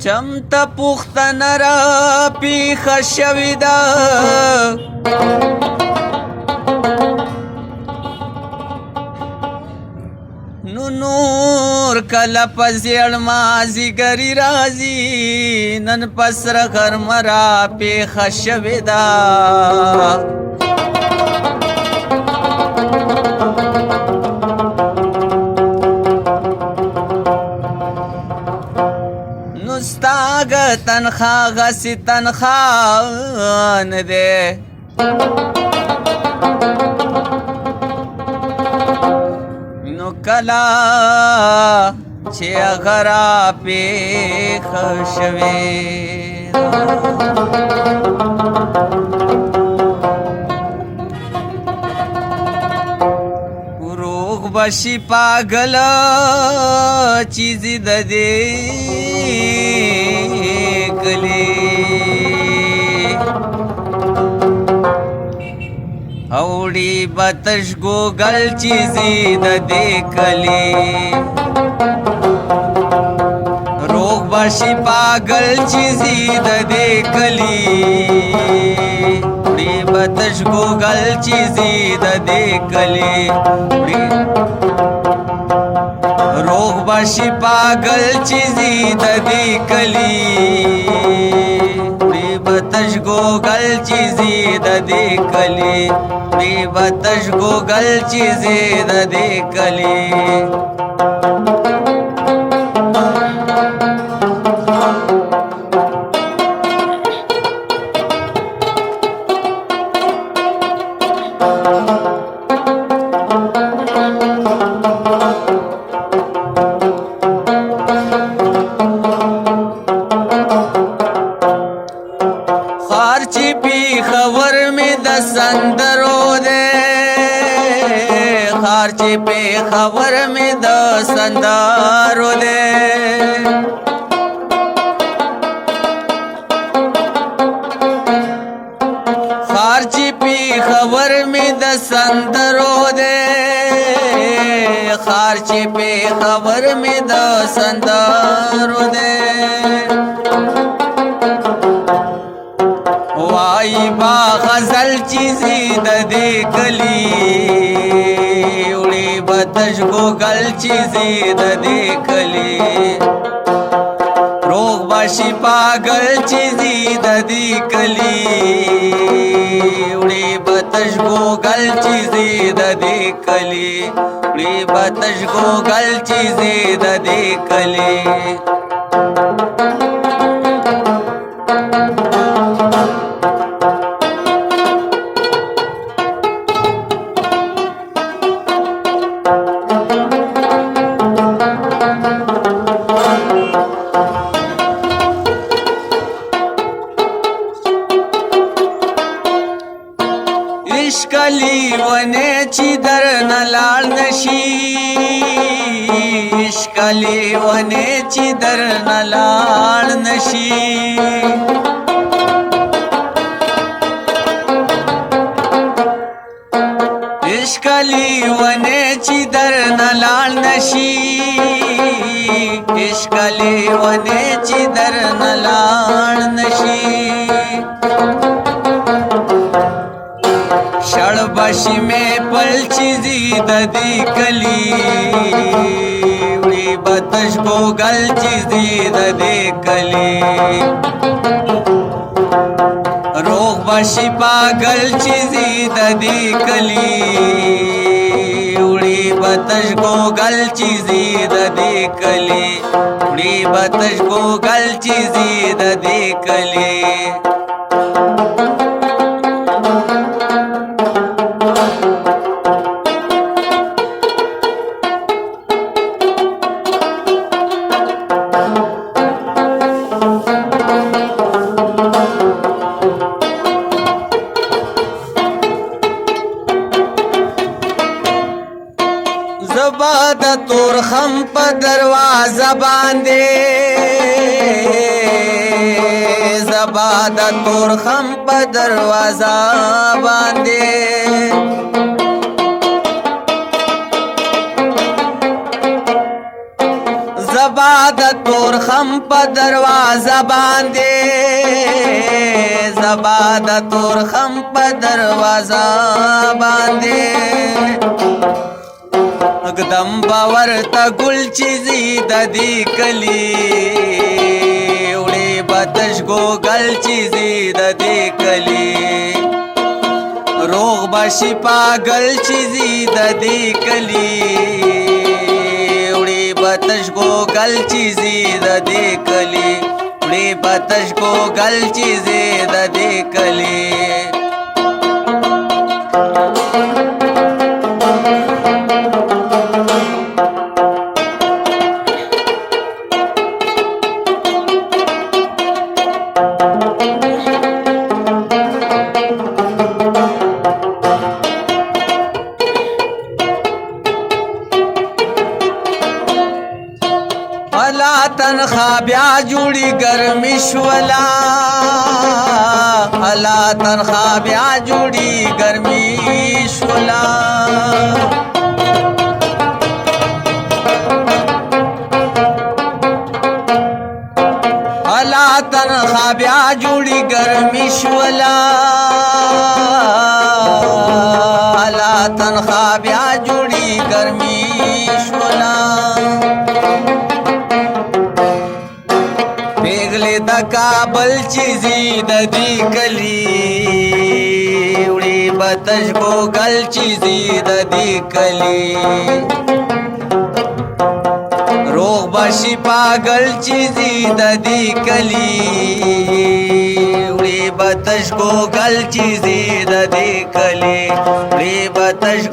چمته پوښتنه را پیښه شوې ده نو نور کله په زیړ مازدیګري راځي نن په سره غرمه را پیښه شوې ده ستاګ تنخوا غسی تنخوا نه ده نو کلا چې غرا پیښ شوي روغ بشي پاگل چیزی د دې اوڑی بتش گوگل چیزی د دې کلی روغ باشی پاگل چیزی د دې کلی اوڑی بتش گوگل چیزی د دې کلی روغ باشی پاگل چیزی د دې کلی بتش گوگل چیزی د دې کلی بتش گوگل چیزی د دې کلی سندرو دے خارچی پہ خبر میں د سندرو دے خارچی پہ خبر میں د سندرو دے خارچی پہ خبر میں د سندرو دے وائی با غزل چیزی د دې کلی وړي بتش گوگل چیزی د دې کلی روغ باشی پاگل چیزی د دې کلی وړي بتش گوگل چیزی د دې کلی وړي بتش گوگل چیزی د دې کلی عشقلی ونه چی در نلال نشی عشقلی ونه چی در نلال نشی عشقلی ونه چی در نلال نشی عشقلی ونه چی در نلال نشی شړبشی میں پل چیزی د دې کلی وړي بتش گوگل چیزی د دې کلی روغ بشی پاگل چیزی د دې کلی وړي بتش گوگل چیزی د دې کلی وړي بتش گوگل چیزی د دې کلی زبا د تور خم په دروازه باندې زبا د تور خم په دروازه باندې زبا د تور خم په دروازه باندې زبا د تور خم په دروازه باندې اقدم باور تا گل چیزی د دې کلی وړي بتش ګل چیزی د دې کلی روغ باشي پاگل چیزی د دې کلی وړي بتش ګل چیزی د دې کلی وړي بتش ګل چیزی د دې کلی الا تنخوا بیا جوړی ګرمی شولا الا تنخوا بیا جوړی ګرمی شولا الا تنخوا بیا جوړی ګرمی شولا الا تنخوا بیا جوړی ګرمی شولا پیغلی د کابل چیزی د دې کلی وړي بتش ګل چیزی د دې کلی روغ باشي پاگل چیزی د دې کلی وړي بتش ګل چیزی د دې کلی وړي بتش